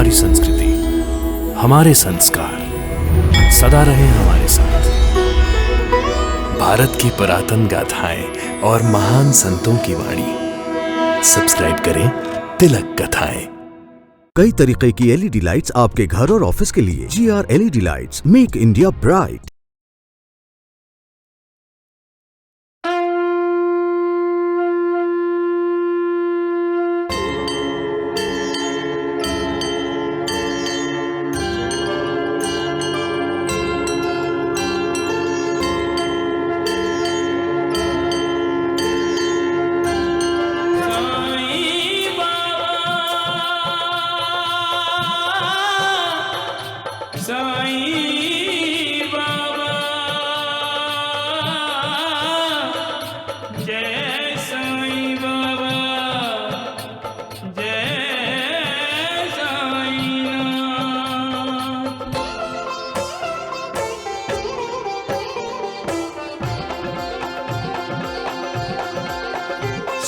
हमारी संस्कृति, हमारे संस्कार सदा रहे हमारे साथ। भारत की पुरातन गाथाएं और महान संतों की वाणी। सब्सक्राइब करें तिलक कथाएं। कई तरीके की एलईडी लाइट्स आपके घर और ऑफिस के लिए। GR LED lights, make India bright.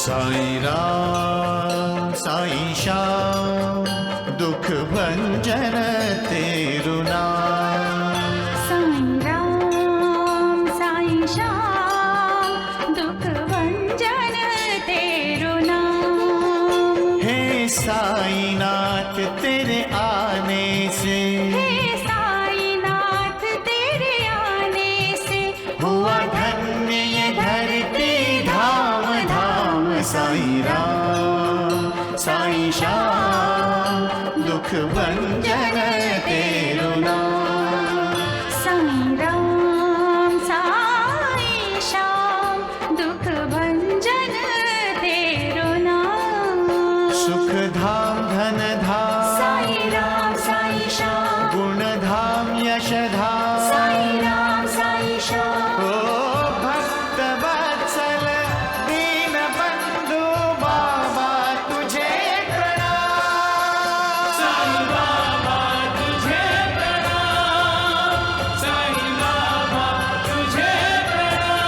Sai Ram Sai Shyam दुख भंजन तेरु नाम। साईं राम साईं श्याम दुख भंजन तेरु नाम। हे साईं नाथ तेरे आने से, हे साईं नाथ तेरे आने से हुआ धन्य ये धरती धाम धाम। साईं राम साईं श्याम दुख भंजन तेरु नाम। साईं राम साईं श्याम दुख भंजन तेरु नाम। सुख धाम धन धाम साईं राम साईं श्याम गुण धाम यश धाम। साईं राम साईं श्याम ओ भक्त वत्सल दीन बंधु बाबा तुझे प्रणाम। साईं बाबा तुझे प्रणाम। साईं बाबा तुझे प्रणाम।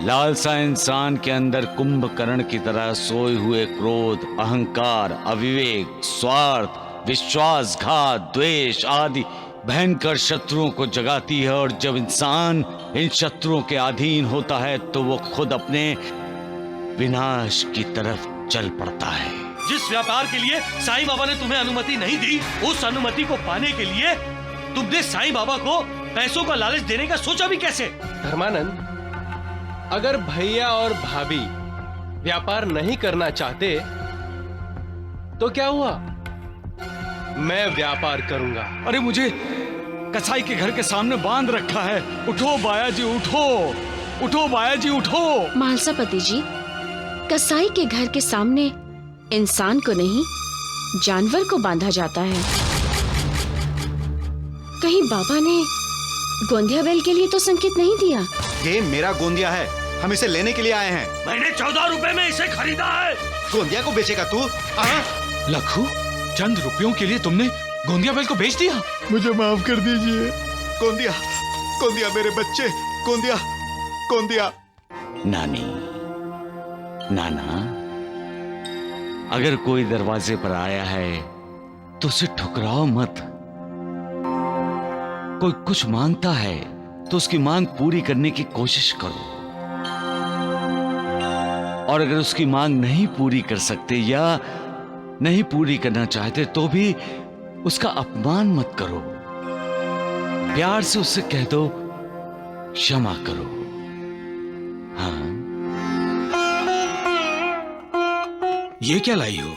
लालसा इंसान के अंदर कुंभकर्ण की तरह सोए हुए क्रोध, अहंकार, अविवेक, स्वार्थ, विश्वासघात, द्वेष आदि भयंकर शत्रुओं को जगाती है। और जब इंसान इन शत्रुओं के अधीन होता है तो वो खुद अपने विनाश की तरफ चल पड़ता है। जिस व्यापार के लिए साईं बाबा ने तुम्हें अनुमति नहीं दी, उस अनुमति को पाने के लिए तुमने साईं बाबा को पैसों का लालच देने का सोचा भी कैसे? धर्मानंद, अगर भैया और भाभी व्यापार नहीं करना चाहते तो क्या हुआ? मैं व्यापार करूंगा। अरे मुझे कसाई के घर के सामने बांध रखा है। उठो बाया जी, उठो उठो बाया जी, उठो। मालसापति जी, कसाई के घर के सामने इंसान को नहीं जानवर को बांधा जाता है। कहीं बाबा ने गोंदिया बैल के लिए तो संकेत नहीं दिया? ये मेरा गोंदिया है, हम इसे लेने के लिए आए हैं। मैंने 14 रुपए में इसे खरीदा है। गोंदिया को बेचेगा तू? लखू, चंद रुपयों के लिए तुमने गोंदिया बैल को बेच दिया? मुझे माफ कर दीजिए। गोंदिया, गोंदिया मेरे बच्चे, गोंदिया, गोंदिया। नानी, नाना, अगर कोई दरवाजे पर आया है तो उसे ठुकराओ मत। कोई कुछ मांगता है तो उसकी मांग पूरी करने की कोशिश करो। और अगर उसकी मांग नहीं पूरी कर सकते या नहीं पूरी करना चाहते तो भी उसका अपमान मत करो। प्यार से उससे कह दो क्षमा करो। हाँ, ये क्या लाई हो?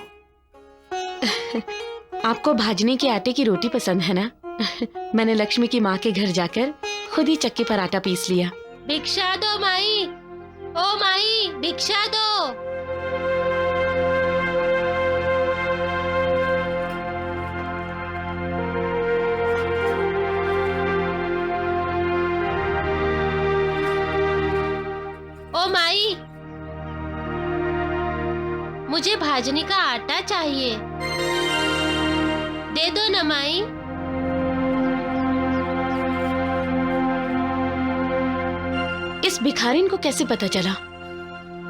आपको भाजने के आटे की रोटी पसंद है ना? मैंने लक्ष्मी की माँ के घर जाकर खुद ही चक्की पर आटा पीस लिया। भिक्षा दो माई, ओ माई भिक्षा दो। मुझे भाजनी का आटा चाहिए। दे दो ना माई। इस भिखारिन को कैसे पता चला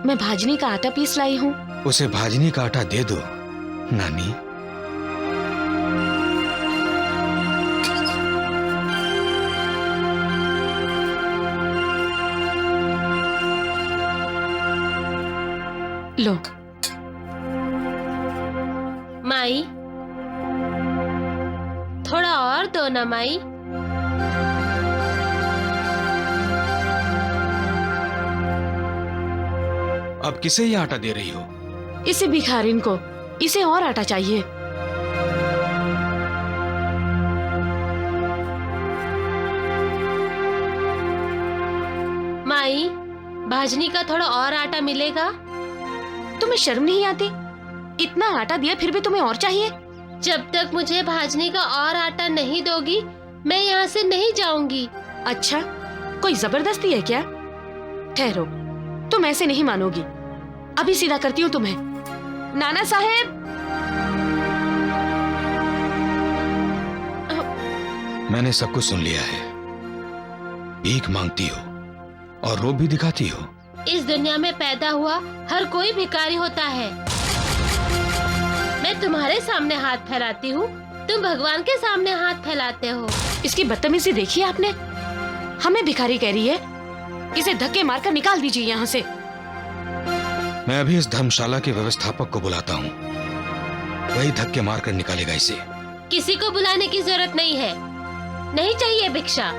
मैं भाजनी का आटा पीस लाई हूँ? उसे भाजनी का आटा दे दो नानी। लो माई, थोड़ा और दो ना माई। अब किसे ये आटा दे रही हो? इसे भिखारिन को, इसे और आटा चाहिए। माई, भाजनी का थोड़ा और आटा मिलेगा? तुम्हें शर्म नहीं आती? इतना आटा दिया फिर भी तुम्हें और चाहिए? जब तक मुझे भाजनी का और आटा नहीं दोगी मैं यहाँ से नहीं जाऊंगी। अच्छा, कोई जबरदस्ती है क्या? ठहरो, तुम ऐसे नहीं मानोगी। अभी सीधा करती हूँ तुम्हें। नाना साहेब। मैंने सब कुछ सुन लिया है। भीख मांगती हो और रोब भी दिखाती हो। इस दुनिया में पैदा हुआ हर कोई भिखारी होता है। मैं तुम्हारे सामने हाथ फैलाती हूँ, तुम भगवान के सामने हाथ फैलाते हो। इसकी बदतमीजी देखी आपने? हमें भिखारी कह रही है। इसे धक्के मारकर निकाल दीजिए यहाँ से। मैं अभी इस धर्मशाला के व्यवस्थापक को बुलाता हूँ, वही धक्के मारकर निकालेगा इसे। किसी को बुलाने की जरूरत नहीं है। नहीं चाहिए भिक्षा।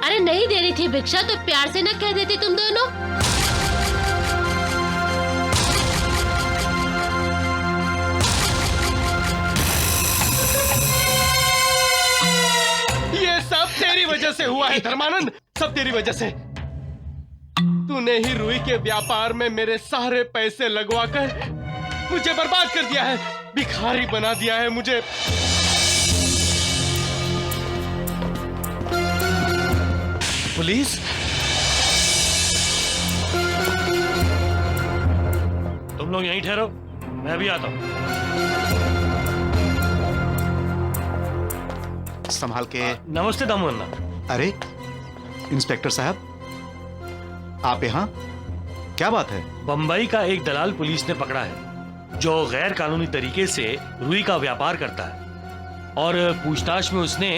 अरे नहीं देनी थी भिक्षा तो प्यार से न कह देती तुम दोनों। ये सब तेरी वजह से हुआ है धर्मानंद, सब तेरी वजह से। तूने ही रुई के व्यापार में मेरे सारे पैसे लगवाकर मुझे बर्बाद कर दिया है, भिखारी बना दिया है मुझे। पुलिस? तुम लोग यहीं ठहरो, मैं भी आता हूँ। संभाल के। नमस्ते दामोदर। अरे इंस्पेक्टर साहब, आप यहाँ? क्या बात है? बंबई का एक दलाल पुलिस ने पकड़ा है जो गैर कानूनी तरीके से रुई का व्यापार करता है और पूछताछ में उसने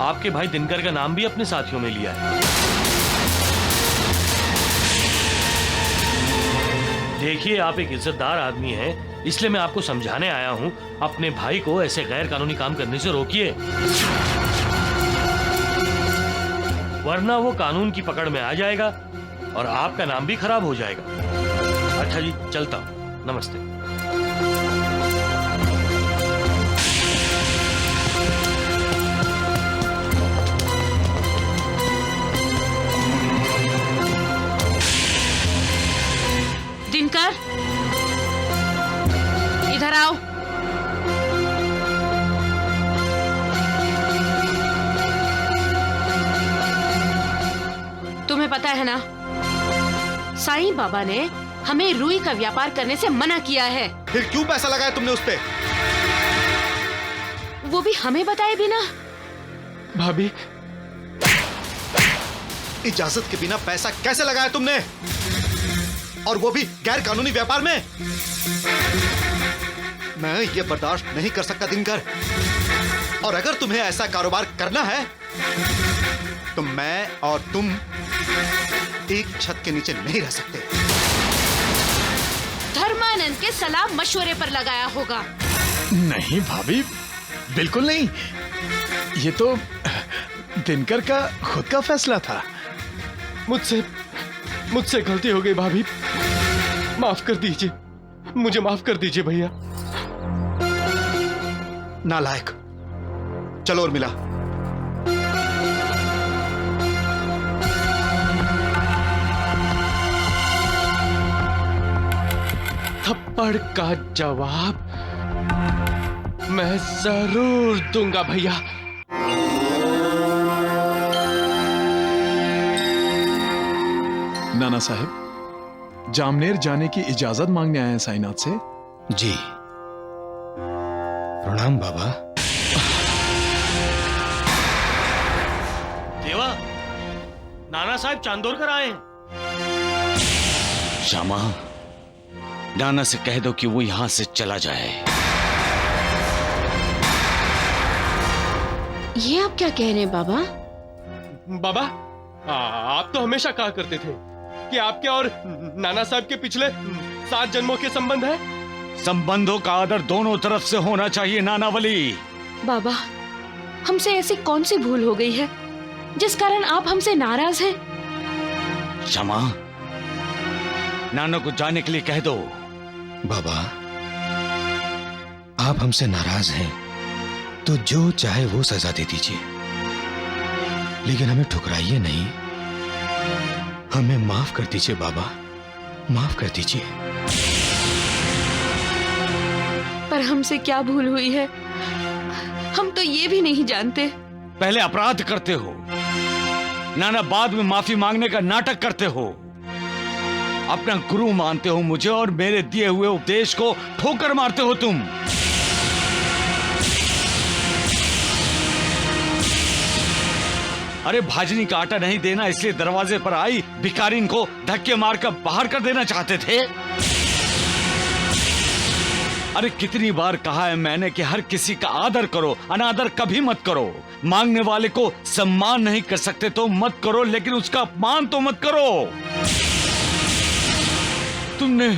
आपके भाई दिनकर का नाम भी अपने साथियों में लिया है। देखिए, आप एक इज्जतदार आदमी हैं, इसलिए मैं आपको समझाने आया हूं, अपने भाई को ऐसे गैर कानूनी काम करने से रोकिए, वरना वो कानून की पकड़ में आ जाएगा और आपका नाम भी खराब हो जाएगा। अच्छा जी, चलता हूं। नमस्ते। दिनकर, इधर आओ। तुम्हें पता है ना, साईं बाबा ने हमें रुई का व्यापार करने से मना किया है। फिर क्यों पैसा लगाया तुमने उस पे? वो भी हमें बताए बिना। भाभी, इजाजत के बिना पैसा कैसे लगाया तुमने? और वो भी गैर कानूनी व्यापार में? मैं ये बर्दाश्त नहीं कर सकता दिनकर। और अगर तुम्हें ऐसा कारोबार करना है तो मैं और तुम एक छत के नीचे नहीं रह सकते। धर्मानंद के सलाह मशवरे पर लगाया होगा। नहीं भाभी, बिल्कुल नहीं। ये तो दिनकर का खुद का फैसला था। मुझसे गलती हो गई भाभी, माफ कर दीजिए, मुझे माफ कर दीजिए भैया। नालायक, चलो उर्मिला। थप्पड़ का जवाब मैं जरूर दूंगा भैया। नाना साहब, जामनेर जाने की इजाजत मांगने आए हैं साईनाथ से। जी प्रणाम बाबा। देवा, नाना साहब चांदोरकर आए हैं। श्यामा, नाना से कह दो कि वो यहां से चला जाए। ये आप क्या कह रहे हैं बाबा? बाबा, आप तो हमेशा कहा करते थे कि आपके और नाना साहब के पिछले 7 जन्मों के संबंध है। संबंधों का आदर दोनों तरफ से होना चाहिए नानावली। बाबा, हमसे ऐसी कौन सी भूल हो गई है जिस कारण आप हमसे नाराज हैं? श्यामा, नाना को जाने के लिए कह दो। बाबा, आप हमसे नाराज हैं तो जो चाहे वो सजा दे दीजिए, लेकिन हमें ठुकराइए नहीं। हमें माफ कर दीजिए बाबा, माफ कर दीजिए। पर हमसे क्या भूल हुई है, हम तो ये भी नहीं जानते। पहले अपराध करते हो नाना, बाद में माफी मांगने का नाटक करते हो। अपना गुरु मानते हो मुझे और मेरे दिए हुए उपदेश को ठोकर मारते हो तुम। अरे भाजनी का आटा नहीं देना इसलिए दरवाजे पर आई भिखारिन को धक्के मारकर बाहर कर देना चाहते थे। अरे कितनी बार कहा है मैंने कि हर किसी का आदर करो, अनादर कभी मत करो। मांगने वाले को सम्मान नहीं कर सकते तो मत करो, लेकिन उसका अपमान तो मत करो। तुमने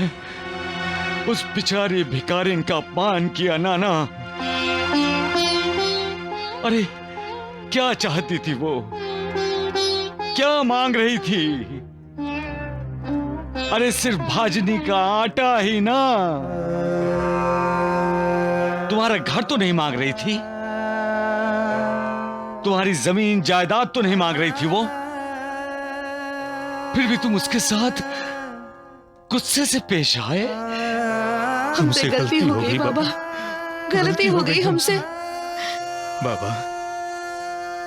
उस बेचारी भिखारिन का अपमान किया नाना। अरे क्या चाहती थी वो, क्या मांग रही थी? अरे सिर्फ भाजनी का आटा ही ना। तुम्हारा घर तो नहीं मांग रही थी, तुम्हारी जमीन जायदाद तो नहीं मांग रही थी वो। फिर भी तुम उसके साथ गुस्से से पेश आए। हमसे गलती हो गई बाबा, गलती हो गई हमसे। बाबा,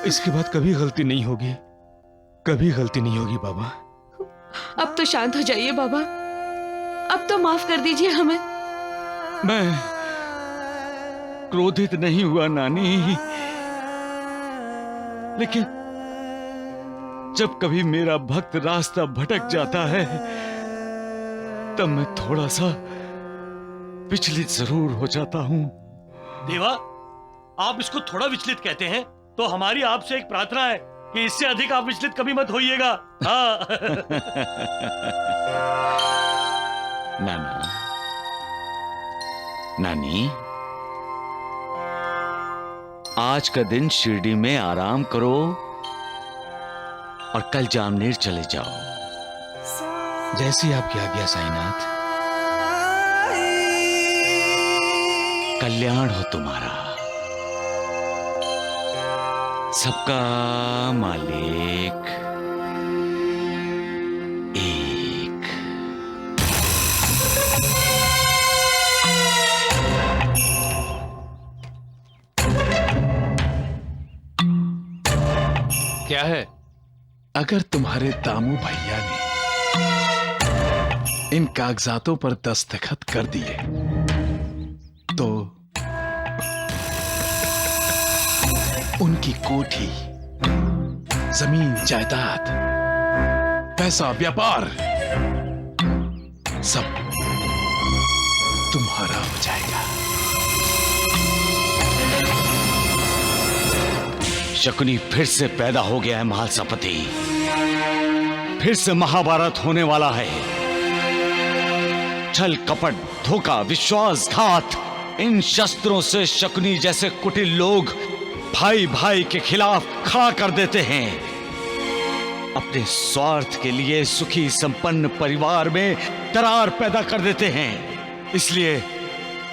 इसके बाद कभी गलती नहीं होगी, कभी गलती नहीं होगी बाबा। अब तो शांत हो जाइए बाबा, अब तो माफ कर दीजिए हमें। मैं क्रोधित नहीं हुआ नानी, लेकिन जब कभी मेरा भक्त रास्ता भटक जाता है तब मैं थोड़ा सा विचलित जरूर हो जाता हूं। देवा, आप इसको थोड़ा विचलित कहते हैं तो हमारी आपसे एक प्रार्थना है कि इससे अधिक आप विचलित कभी मत होइएगा। हाँ। नाना, नानी, आज का दिन शिरडी में आराम करो और कल जामनेर चले जाओ। जैसी आपकी आज्ञा साईनाथ। कल्याण हो तुम्हारा। सबका मालिक एक। क्या है? अगर तुम्हारे दामू भैया ने इन कागजातों पर दस्तखत कर दिए तो उनकी कोठी, जमीन जायदाद, पैसा, व्यापार सब तुम्हारा हो जाएगा। शकुनी फिर से पैदा हो गया है महालसापति, फिर से महाभारत होने वाला है। छल कपट, धोखा, विश्वासघात, इन शस्त्रों से शकुनी जैसे कुटिल लोग भाई भाई के खिलाफ खड़ा कर देते हैं। अपने स्वार्थ के लिए सुखी संपन्न परिवार में दरार पैदा कर देते हैं। इसलिए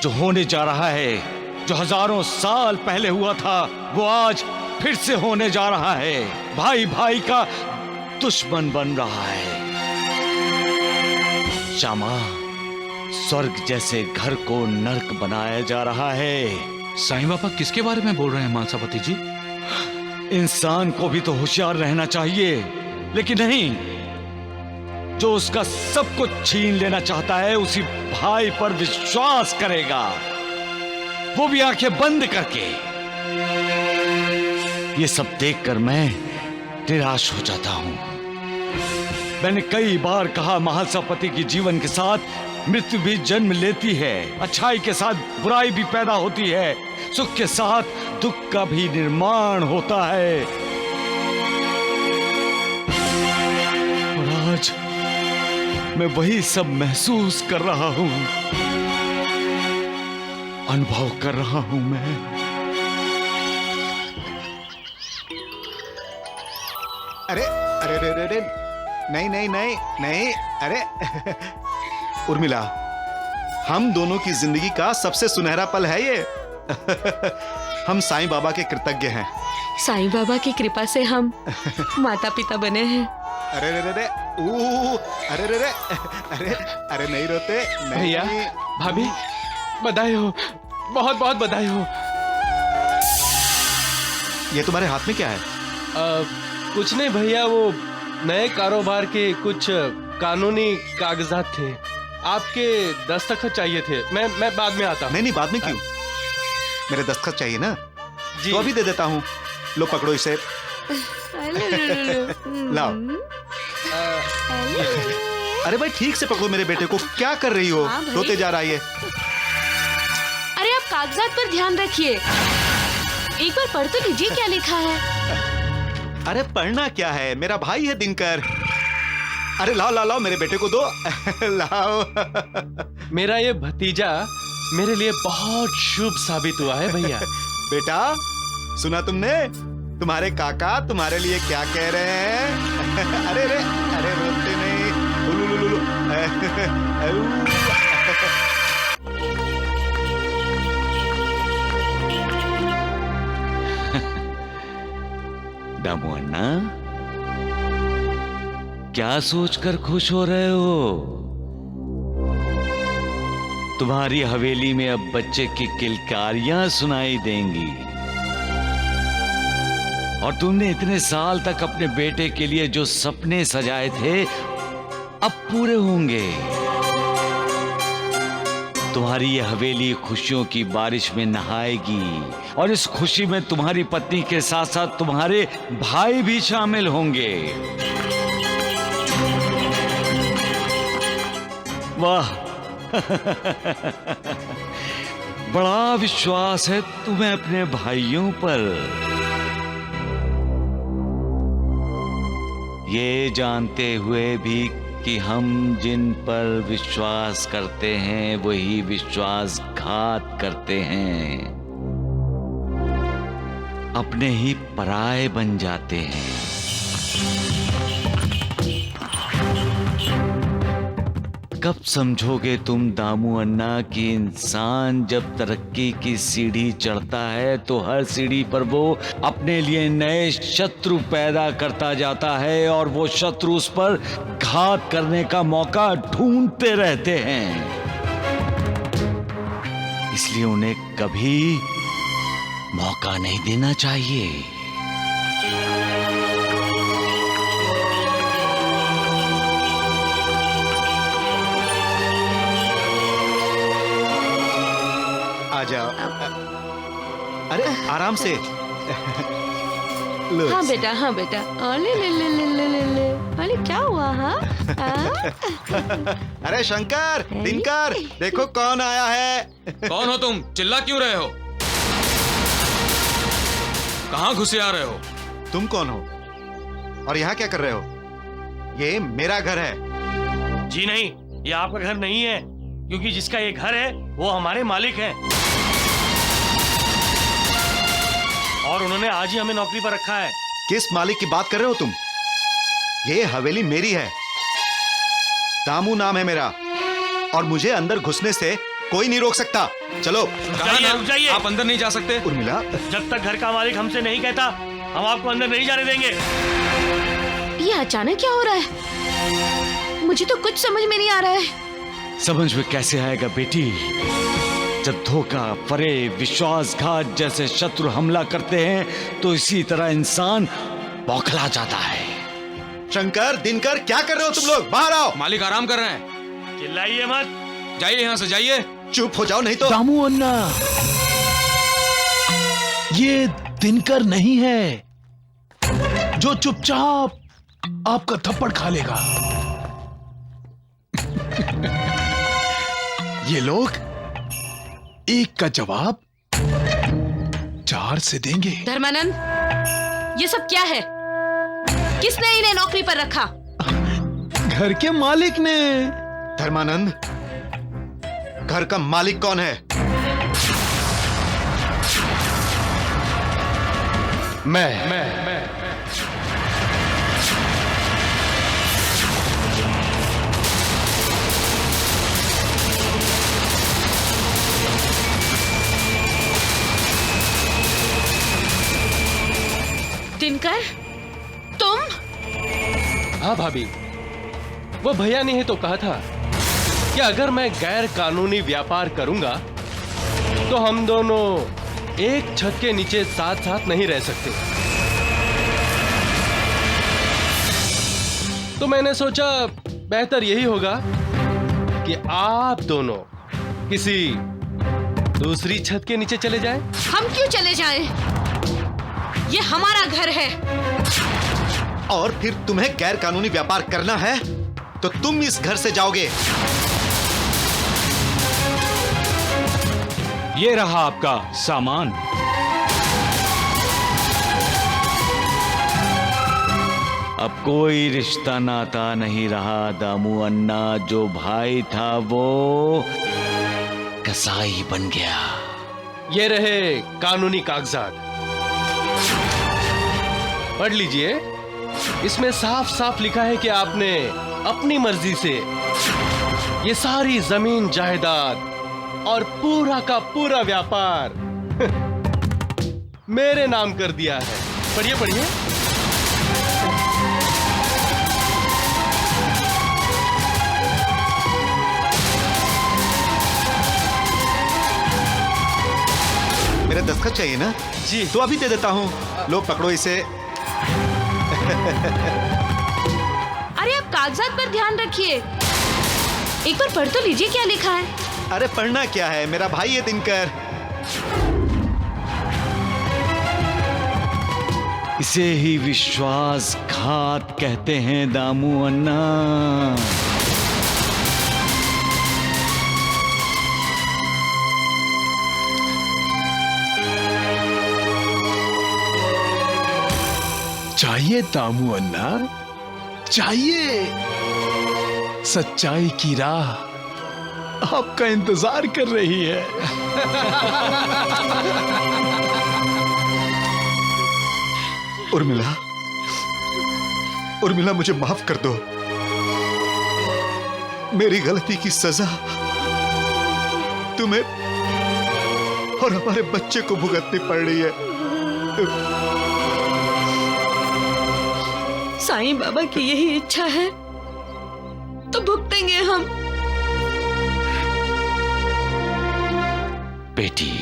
जो होने जा रहा है, जो हजारों साल पहले हुआ था, वो आज फिर से होने जा रहा है। भाई भाई का दुश्मन बन रहा है। श्यामा, स्वर्ग जैसे घर को नरक बनाया जा रहा है। साईं बाबा किसके बारे में बोल रहे हैं महालसापति जी? इंसान को भी तो होशियार रहना चाहिए, लेकिन नहीं। जो उसका सब कुछ छीन लेना चाहता है उसी भाई पर विश्वास करेगा, वो भी आंखें बंद करके। ये सब देखकर मैं निराश हो जाता हूं। मैंने कई बार कहा, महासपति के जीवन के साथ मृत्यु भी जन्म लेती है, अच्छाई के साथ बुराई भी पैदा होती है, सुख के साथ दुख का भी निर्माण होता है। और आज मैं वही सब महसूस कर रहा हूं, अनुभव कर रहा हूं मैं। अरे अरे अरे अरे, नहीं नहीं नहीं नहीं, अरे उर्मिला, हम दोनों की जिंदगी का सबसे सुनहरा पल है ये। हम साईं बाबा के कृतज्ञ हैं। साईं बाबा की कृपा से हम माता पिता बने हैं। अरे अरे अरे, अरे अरे अरे अरे, नहीं रोते नहीं। भैया, भाभी, बधाई हो, बहुत बहुत बधाई हो। ये तुम्हारे हाथ में क्या है? कुछ नहीं भैया, वो नए कारोबार के कुछ कानूनी कागजात थे, आपके दस्तखत चाहिए थे। मैं बाद में आता हूँ। नहीं नहीं, बाद में क्यों? मेरे दस्तखत चाहिए ना जी। तो अभी दे देता हूँ, लो पकड़ो इसे। लाओ। अरे भाई ठीक से पकड़ो मेरे बेटे को, क्या कर रही हो? रोते जा रहा है ये। अरे आप कागजात पर ध्यान रखिए, एक बार पढ़ तो लीजिए क्या लिखा है। अरे पढ़ना क्या है, मेरा भाई है दिनकर। अरे लाओ लाओ लाओ, मेरे बेटे को दो। लाओ। मेरा ये भतीजा मेरे लिए बहुत शुभ साबित हुआ है भैया। बेटा, सुना तुमने? तुम्हारे काका तुम्हारे लिए क्या कह रहे हैं? अरे अरे अरे, रोते नहीं। दामू अन्ना, क्या सोचकर खुश हो रहे हो? तुम्हारी हवेली में अब बच्चे की किलकारियां सुनाई देंगी और तुमने इतने साल तक अपने बेटे के लिए जो सपने सजाए थे अब पूरे होंगे। तुम्हारी ये हवेली खुशियों की बारिश में नहाएगी और इस खुशी में तुम्हारी पत्नी के साथ साथ तुम्हारे भाई भी शामिल होंगे। वाह, बड़ा विश्वास है तुम्हें अपने भाइयों पर। ये जानते हुए भी कि हम जिन पर विश्वास करते हैं वही विश्वासघात करते हैं, अपने ही पराये बन जाते हैं। कब समझोगे तुम दामू अन्ना कि इंसान जब तरक्की की सीढ़ी चढ़ता है तो हर सीढ़ी पर वो अपने लिए नए शत्रु पैदा करता जाता है और वो शत्रु उस पर घात करने का मौका ढूंढते रहते हैं। इसलिए उन्हें कभी मौका नहीं देना चाहिए। आ जाओ। अरे आराम से। हाँ बेटा, हाँ बेटा। अरे ले ले ले ले ले ले, अरे क्या हुआ? हाँ। अरे शंकर, दिनकर, देखो कौन आया है। कौन हो तुम? चिल्ला क्यों रहे हो? कहाँ घुसे आ रहे हो? तुम कौन हो और यहाँ क्या कर रहे हो? ये मेरा घर है। जी नहीं, ये आपका घर नहीं है, क्योंकि जिसका ये घर है वो हमारे मालिक हैं और उन्होंने आज ही हमें नौकरी पर रखा है। किस मालिक की बात कर रहे हो तुम? ये हवेली मेरी है, दामू नाम है मेरा और मुझे अंदर घुसने से कोई नहीं रोक सकता। चलो। रुक जाइए। आप अंदर नहीं जा सकते। उर्मिला, जब तक घर का मालिक हमसे नहीं कहता हम आपको अंदर नहीं जाने देंगे। ये अचानक क्या हो रहा है? मुझे तो कुछ समझ में नहीं आ रहा है। समझ में कैसे आएगा बेटी? जब धोखा, फरेब, विश्वासघात जैसे शत्रु हमला करते हैं तो इसी तरह इंसान बौखला जाता है, शंकर, दिनकर, क्या कर रहे हो तुम लोग? बाहर आओ। मालिक आराम कर रहे हैं। चिल्लाइए मत। जाइए यहाँ से, जाइए। चुप हो जाओ नहीं तो। दामू अन्ना, ये दिनकर नहीं है जो चुपचाप आपका थप्पड़ खा लेगा। ये लोग एक का जवाब 4 से देंगे। धर्मानंद, ये सब क्या है? किसने इन्हें नौकरी पर रखा? घर के मालिक ने। धर्मानंद, घर का मालिक कौन है? मैं। दिनकर, तुम? हाँ भाभी, वो भैया ने ही तो कहा था कि अगर मैं गैर कानूनी व्यापार करूंगा तो हम दोनों एक छत के नीचे साथ साथ नहीं रह सकते। तो मैंने सोचा बेहतर यही होगा कि आप दोनों किसी दूसरी छत के नीचे चले जाएं। हम क्यों चले जाएं? ये हमारा घर है। और फिर तुम्हें गैर कानूनी व्यापार करना है तो तुम इस घर से जाओगे। ये रहा आपका सामान। अब कोई रिश्ता नाता नहीं रहा दामू अन्ना। जो भाई था वो कसाई बन गया। ये रहे कानूनी कागजात, पढ़ लीजिए। इसमें साफ साफ लिखा है कि आपने अपनी मर्जी से ये सारी जमीन जायदाद और पूरा का पूरा व्यापार मेरे नाम कर दिया है। पढ़िए पढ़िए। मेरा दस्तखत चाहिए ना? जी। तो अभी दे देता हूँ। लो पकड़ो इसे। अरे आप कागजात पर ध्यान रखिए। एक बार पढ़ तो लीजिए क्या लिखा है। अरे पढ़ना क्या है, मेरा भाई है दिनकर। इसे ही विश्वासघात कहते हैं दामू अन्ना। चाहिए दामू अन्ना, चाहिए। सच्चाई की राह आपका इंतजार कर रही है। उर्मिला, उर्मिला, मुझे माफ कर दो। मेरी गलती की सजा तुम्हें और हमारे बच्चे को भुगतनी पड़ रही है। साईं बाबा की यही इच्छा है तो भुगतेंगे हम। बेटी,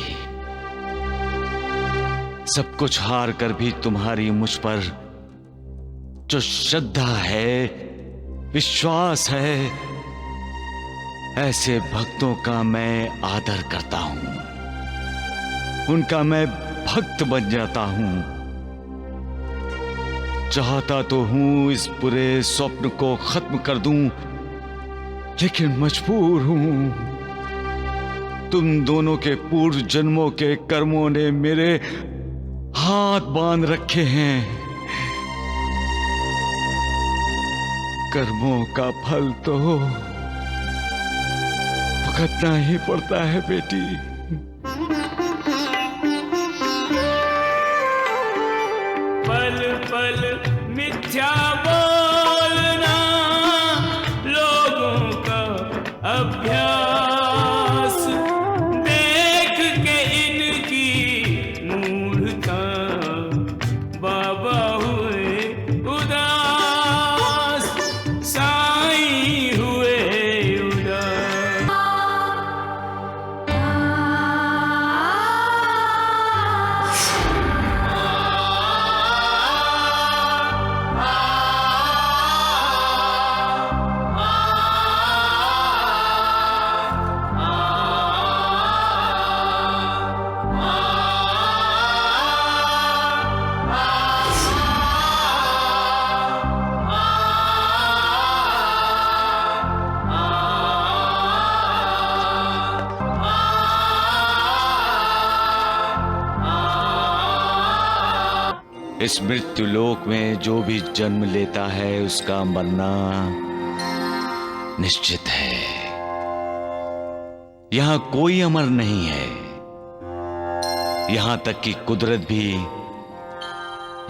सब कुछ हार कर भी तुम्हारी मुझ पर जो श्रद्धा है, विश्वास है, ऐसे भक्तों का मैं आदर करता हूं। उनका मैं भक्त बन जाता हूं। चाहता तो हूं इस बुरे स्वप्न को खत्म कर दूं, लेकिन मजबूर हूं। तुम दोनों के पूर्व जन्मों के कर्मों ने मेरे हाथ बांध रखे हैं। कर्मों का फल तो भुगतना ही पड़ता है बेटी। पल पल मिथ्या बोलना लोगों का अभ्यास, देख के इनकी मूढ़ता बाबा हुए उदास, साईं हुए उदास। इस मृत्यु लोक में जो भी जन्म लेता है उसका मरना निश्चित है। यहां कोई अमर नहीं है। यहां तक कि कुदरत भी,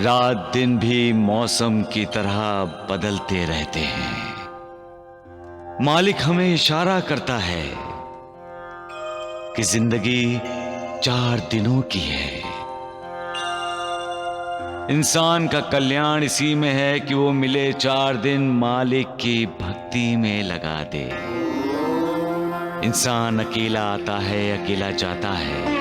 रात दिन भी मौसम की तरह बदलते रहते हैं। मालिक हमें इशारा करता है कि जिंदगी 4 दिनों की है। इंसान का कल्याण इसी में है कि वो मिले 4 दिन मालिक की भक्ति में लगा दे। इंसान अकेला आता है, अकेला जाता है।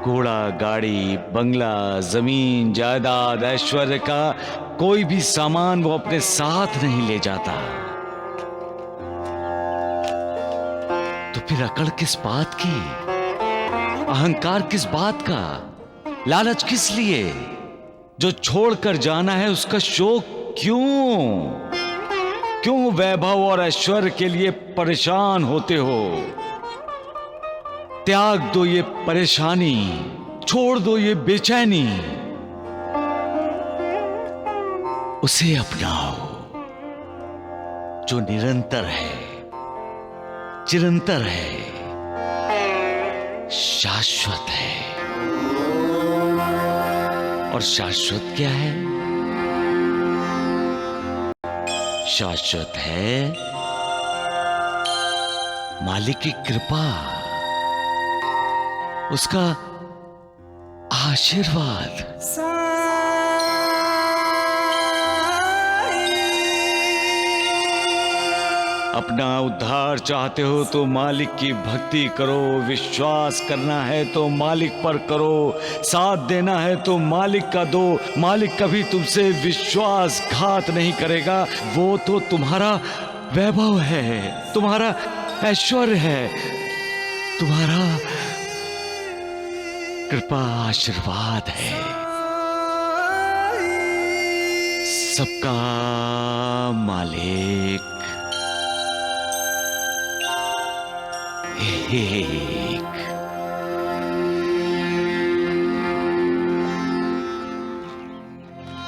घोड़ा, गाड़ी, बंगला, जमीन, जायदाद, ऐश्वर्य का कोई भी सामान वो अपने साथ नहीं ले जाता। तो फिर अकड़ किस बात की, अहंकार किस बात का, लालच किस लिए? जो छोड़कर जाना है उसका शोक क्यों वैभव और ऐश्वर्य के लिए परेशान होते हो? त्याग दो ये परेशानी, छोड़ दो ये बेचैनी, उसे अपनाओ जो निरंतर है, चिरंतर है, शाश्वत है। और शाश्वत क्या है? शाश्वत है मालिक की कृपा, उसका आशीर्वाद। अपना उद्धार चाहते हो तो मालिक की भक्ति करो, विश्वास करना है तो मालिक पर करो, साथ देना है तो मालिक का दो। मालिक कभी तुमसे विश्वासघात नहीं करेगा। वो तो तुम्हारा वैभव है, तुम्हारा ऐश्वर्य है, तुम्हारा कृपा आशीर्वाद है। सबका मालिक एक।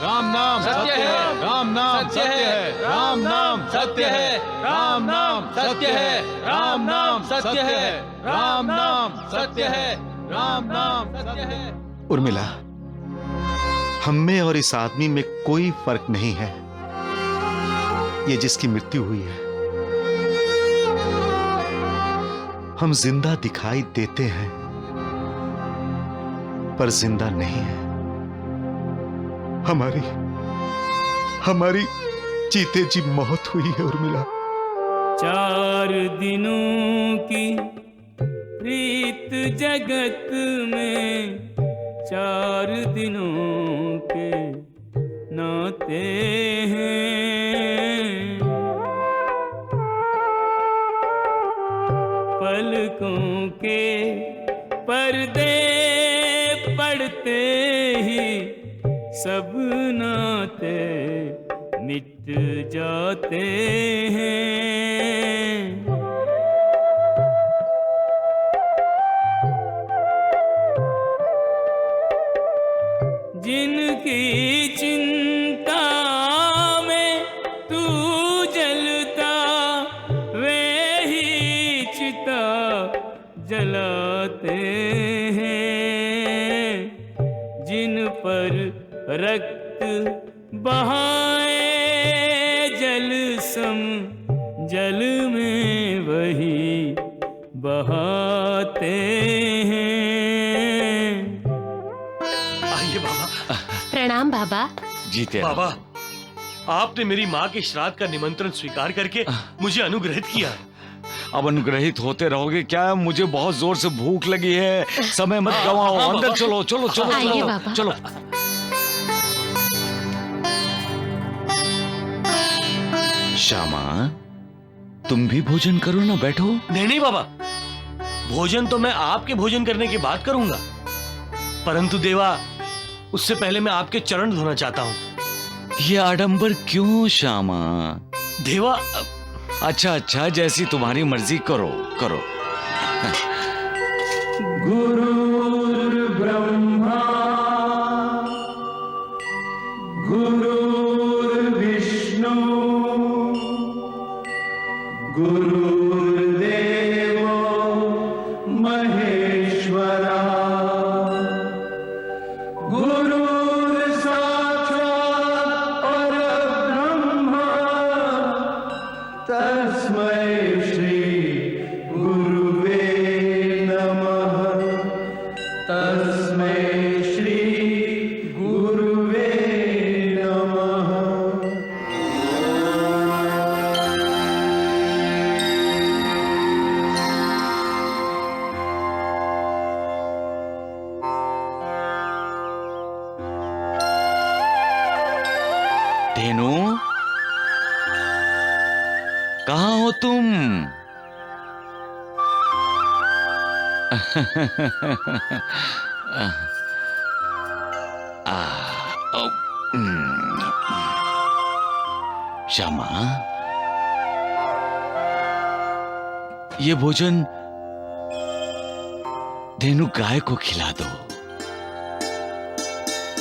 राम नाम सत्य है, राम नाम सत्य है, राम नाम सत्य है, राम नाम सत्य है, राम नाम सत्य है, राम नाम सत्य है, राम नाम सत्य है। उर्मिला, हम में और इस आदमी में कोई फर्क नहीं है। ये जिसकी मृत्यु हुई है, हम जिंदा दिखाई देते हैं पर जिंदा नहीं है। हमारी जीते जी मौत हुई है उर्मिला। 4 दिनों की प्रीत जगत में, 4 दिनों के नाते हैं। पलकों के पर्दे पड़ते ही सब नाते मिट जाते हैं। जिनकी चिंता में तू जलता, वे ही चिता जलाते हैं। जिन पर रक्त बहाए जल सम, जल में वही बहाते हैं। आइए बाबा। प्रणाम बाबा। जीते बाबा, आपने मेरी माँ के श्राद्ध का निमंत्रण स्वीकार करके मुझे अनुग्रहित किया है। अब अनुग्रहित होते रहोगे क्या? मुझे बहुत जोर से भूख लगी है। समय मत गवाओ, अंदर चलो चलो चलो आइए चलो बाबा। चलो। श्यामा, तुम भी भोजन करो ना, बैठो। नहीं नहीं बाबा, भोजन तो मैं आपके भोजन करने के बाद करूंगा, परंतु देवा उससे पहले मैं आपके चरण धोना चाहता हूँ। ये आडंबर क्यों श्यामा? देवा अच्छा अच्छा, जैसी तुम्हारी मर्जी, करो करो। गुरुर्ब्रह्मा धेनु, कहाँ हो तुम? श्यामा, ये भोजन धेनु गाय को खिला दो।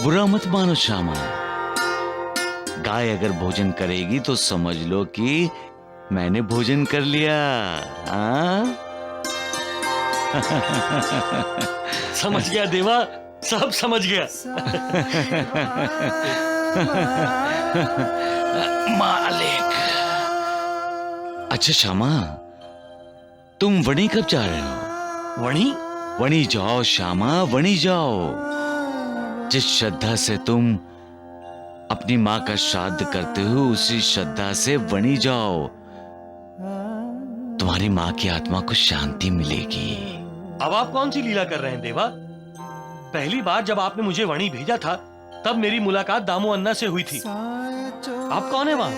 बुरा मत मानो श्यामा, गाय अगर भोजन करेगी तो समझ लो कि मैंने भोजन कर लिया। समझ गया देवा, सब समझ गया। मालिक। अच्छा श्यामा, तुम वणी कब जा रहे हो? वणी? वणी जाओ श्यामा, वणी जाओ। जिस श्रद्धा से तुम अपनी माँ का श्राद्ध करते हो, उसी श्रद्धा से वणी जाओ। तुम्हारी माँ की आत्मा को शांति मिलेगी। अब आप कौन सी लीला कर रहे हैं देवा? पहली बार जब आपने मुझे वणी भेजा था, तब मेरी मुलाकात दामू अन्ना से हुई थी। आप कौन है वहां?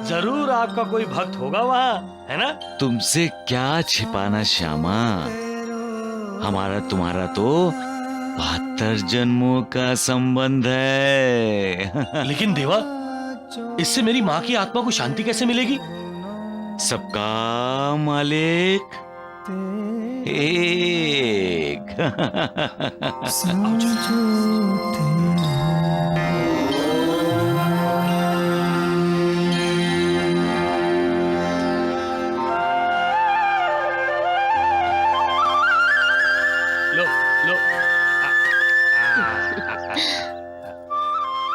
जरूर आपका कोई भक्त होगा वहां, है ना? तुमसे क्या छिपाना श्यामा, हमारा तुम्हारा तो 72 जन्मों का संबंध है। लेकिन देवा, इससे मेरी माँ की आत्मा को शांति कैसे मिलेगी? सबका मालिक एक। लो लो।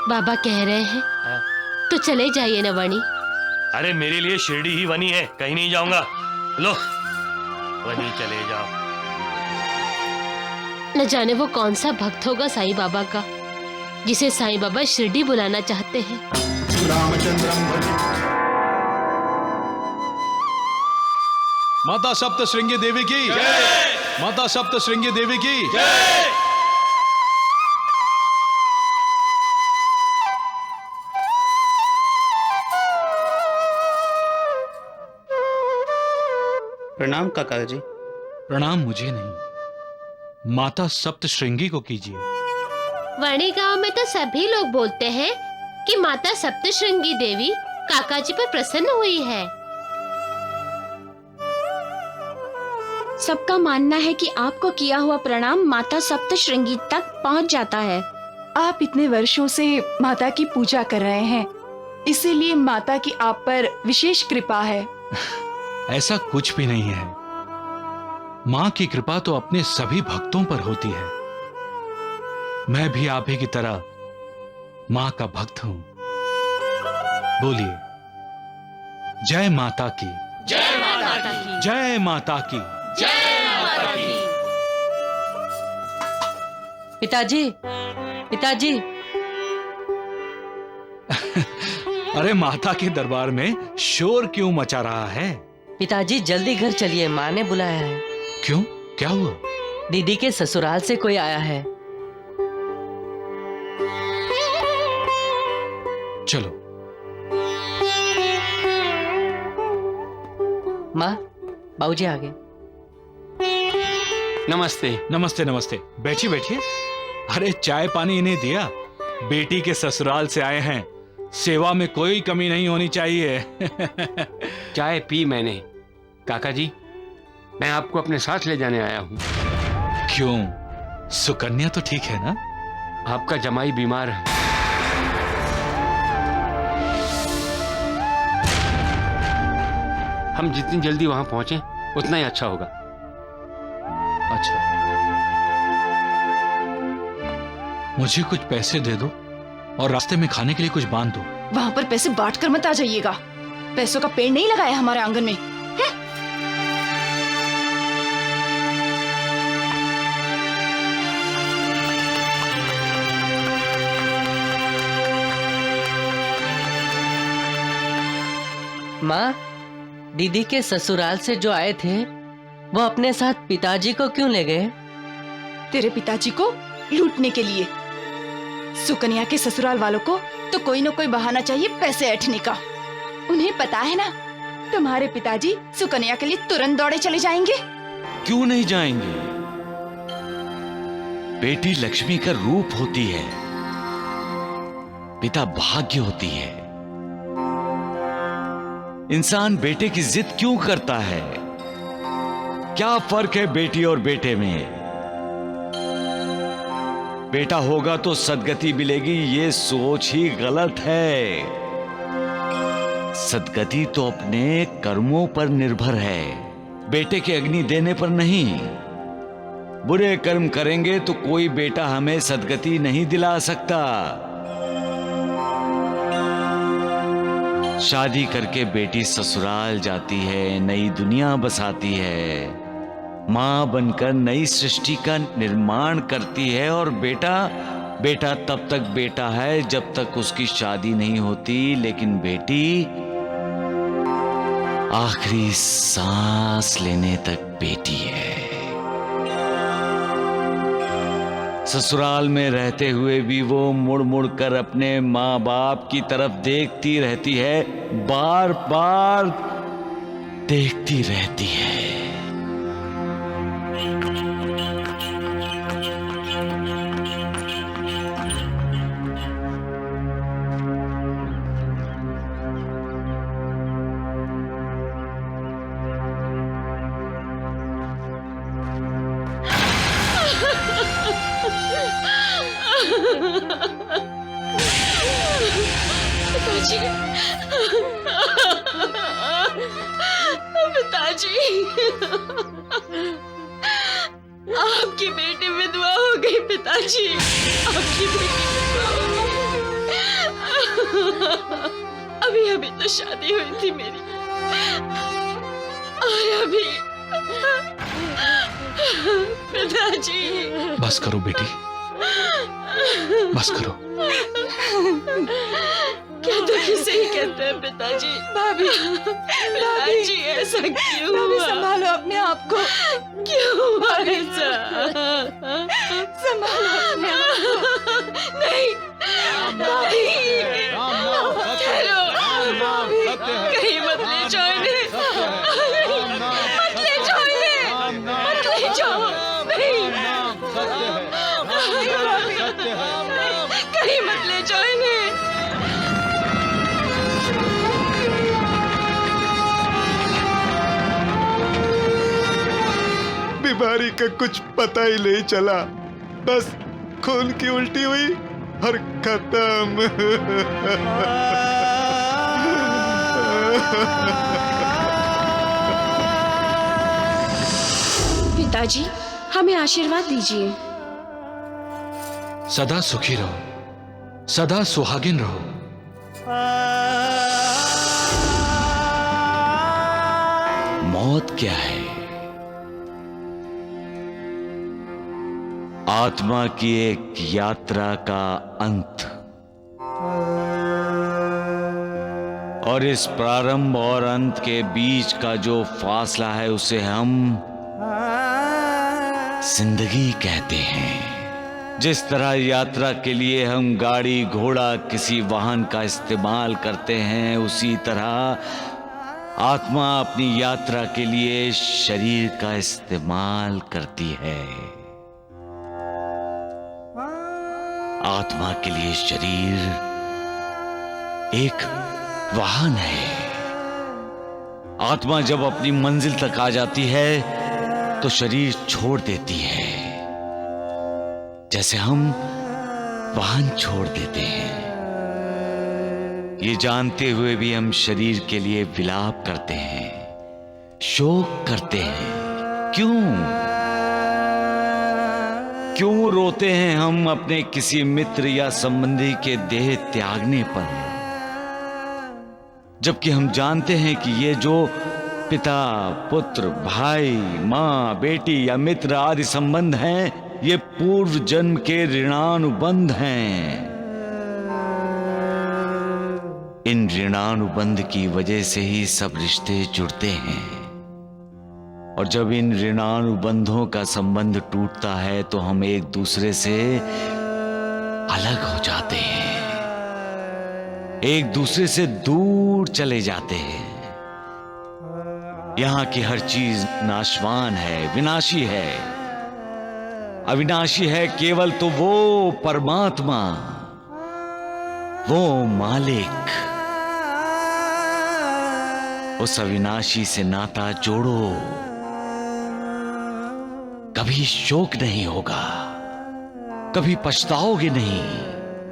बाबा कह रहे हैं तो चले जाइए ना वणी। अरे मेरे लिए शिरडी ही वनी है, कहीं नहीं जाऊंगा। लो, वनी चले जाओ। न जाने वो कौन सा भक्त होगा साईं बाबा का, जिसे साईं बाबा शिरडी बुलाना चाहते हैं। माता सप्त श्रृंगी देवी की जय। माता सप्त श्रृंगी देवी की जय। प्रणाम काका जी। प्रणाम मुझे नहीं, माता सप्त श्रृंगी को कीजिए। वणी गांव में तो सभी लोग बोलते हैं कि माता सप्तश्रृंगी देवी काका जी पर प्रसन्न हुई है। सबका मानना है कि आपको किया हुआ प्रणाम माता सप्तश्रृंगी तक पहुंच जाता है। आप इतने वर्षों से माता की पूजा कर रहे हैं, इसीलिए माता की आप पर विशेष कृपा है। ऐसा कुछ भी नहीं है, माँ की कृपा तो अपने सभी भक्तों पर होती है। मैं भी आप ही की तरह माँ का भक्त हूं। बोलिए, जय माता की, जय माता की, जय माता की, जय माता की। पिताजी, पिताजी। अरे माता के दरबार में शोर क्यों मचा रहा है? पिताजी जल्दी घर चलिए, माँ ने बुलाया है। क्यों, क्या हुआ? दीदी के ससुराल से कोई आया है। चलो। माँ, बाबूजी आ गए। नमस्ते। नमस्ते नमस्ते, बैठिए बैठिए। अरे चाय पानी इन्हें दिया? बेटी के ससुराल से आए हैं, सेवा में कोई कमी नहीं होनी चाहिए। चाय पी मैंने। काका जी, मैं आपको अपने साथ ले जाने आया हूँ। क्यों, सुकन्या तो ठीक है ना? आपका जमाई बीमार है। हम जितनी जल्दी वहां पहुंचे उतना ही अच्छा होगा। अच्छा, मुझे कुछ पैसे दे दो और रास्ते में खाने के लिए कुछ बांध दो। वहां पर पैसे बांट कर मत आ जाइएगा, पैसों का पेड़ नहीं लगाया हमारे आंगन में है? माँ, दीदी के ससुराल से जो आए थे वो अपने साथ पिताजी को क्यों ले गए? तेरे पिताजी को लूटने के लिए। सुकन्या के ससुराल वालों को तो कोई न कोई बहाना चाहिए पैसे ऐंठने का। उन्हें पता है ना, तुम्हारे पिताजी सुकन्या के लिए तुरंत दौड़े चले जाएंगे। क्यों नहीं जाएंगे? बेटी लक्ष्मी का रूप होती है, पिता भाग्य होती है। इंसान बेटे की जिद क्यों करता है? क्या फर्क है बेटी और बेटे में? बेटा होगा तो सदगति मिलेगी, ये सोच ही गलत है। सदगति तो अपने कर्मों पर निर्भर है, बेटे के अग्नि देने पर नहीं। बुरे कर्म करेंगे तो कोई बेटा हमें सदगति नहीं दिला सकता। शादी करके बेटी ससुराल जाती है, नई दुनिया बसाती है, मां बनकर नई सृष्टि का निर्माण करती है। और बेटा तब तक बेटा है जब तक उसकी शादी नहीं होती, लेकिन बेटी आखिरी सांस लेने तक बेटी है। ससुराल में रहते हुए भी वो मुड़ मुड़ कर अपने माँ बाप की तरफ देखती रहती है, बार बार देखती रहती है। पिताजी, आपकी बेटी विधवा हो गई। पिताजी, आपकी बेटी विधवा हो गई। अभी तो शादी हुई थी मेरी, और अभी पिताजी। बस करो बेटी, बस करो। क्या तो किसे ही कहते हैं पिताजी। भाभी, पिताजी ऐसा क्यों हुआ? संभालो अपने आप को। क्यों हुआ ऐसा? संभालो अपने आप को। नहीं, ठहरो, कहीं मत ले जाओ इन्हें। मत ले जाओ इन्हें, मत ले जाओ। नहीं, कहीं मत ले जाओ इन्हें। बीमारी का कुछ पता ही नहीं चला, बस खून की उल्टी हुई और खत्म। पिताजी, हमें आशीर्वाद दीजिए। सदा सुखी रहो, सदा सुहागिन रहो। मौत क्या है? आत्मा की एक यात्रा का अंत। और इस प्रारंभ और अंत के बीच का जो फासला है उसे हम जिंदगी कहते हैं। जिस तरह यात्रा के लिए हम गाड़ी घोड़ा किसी वाहन का इस्तेमाल करते हैं, उसी तरह आत्मा अपनी यात्रा के लिए शरीर का इस्तेमाल करती है। आत्मा के लिए शरीर एक वाहन है। आत्मा जब अपनी मंजिल तक आ जाती है तो शरीर छोड़ देती है, जैसे हम वाहन छोड़ देते हैं। ये जानते हुए भी हम शरीर के लिए विलाप करते हैं, शोक करते हैं। क्यों रोते हैं हम अपने किसी मित्र या संबंधी के देह त्यागने पर, जबकि हम जानते हैं कि ये जो पिता पुत्र भाई माँ बेटी या मित्र आदि संबंध हैं, ये पूर्व जन्म के ऋणानुबंध हैं। इन ऋणानुबंध की वजह से ही सब रिश्ते जुड़ते हैं, और जब इन ऋणानुबंधों का संबंध टूटता है तो हम एक दूसरे से अलग हो जाते हैं, एक दूसरे से दूर चले जाते हैं। यहां की हर चीज नाशवान है, विनाशी है। अविनाशी है केवल तो वो परमात्मा, वो मालिक। उस अविनाशी से नाता जोड़ो, कभी शोक नहीं होगा, कभी पछताओगे नहीं,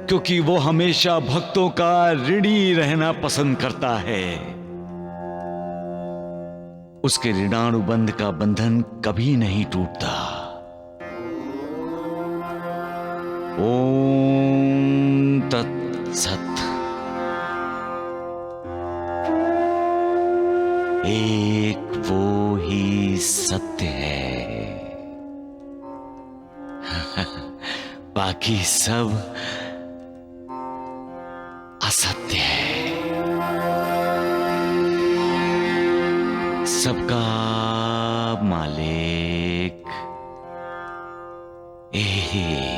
क्योंकि वो हमेशा भक्तों का ऋणी रहना पसंद करता है। उसके ऋणानुबंध का बंधन कभी नहीं टूटता। ओम तत्सत। एक वो ही सत्य है, बाकी सब असत्य है। सबका मालिक एक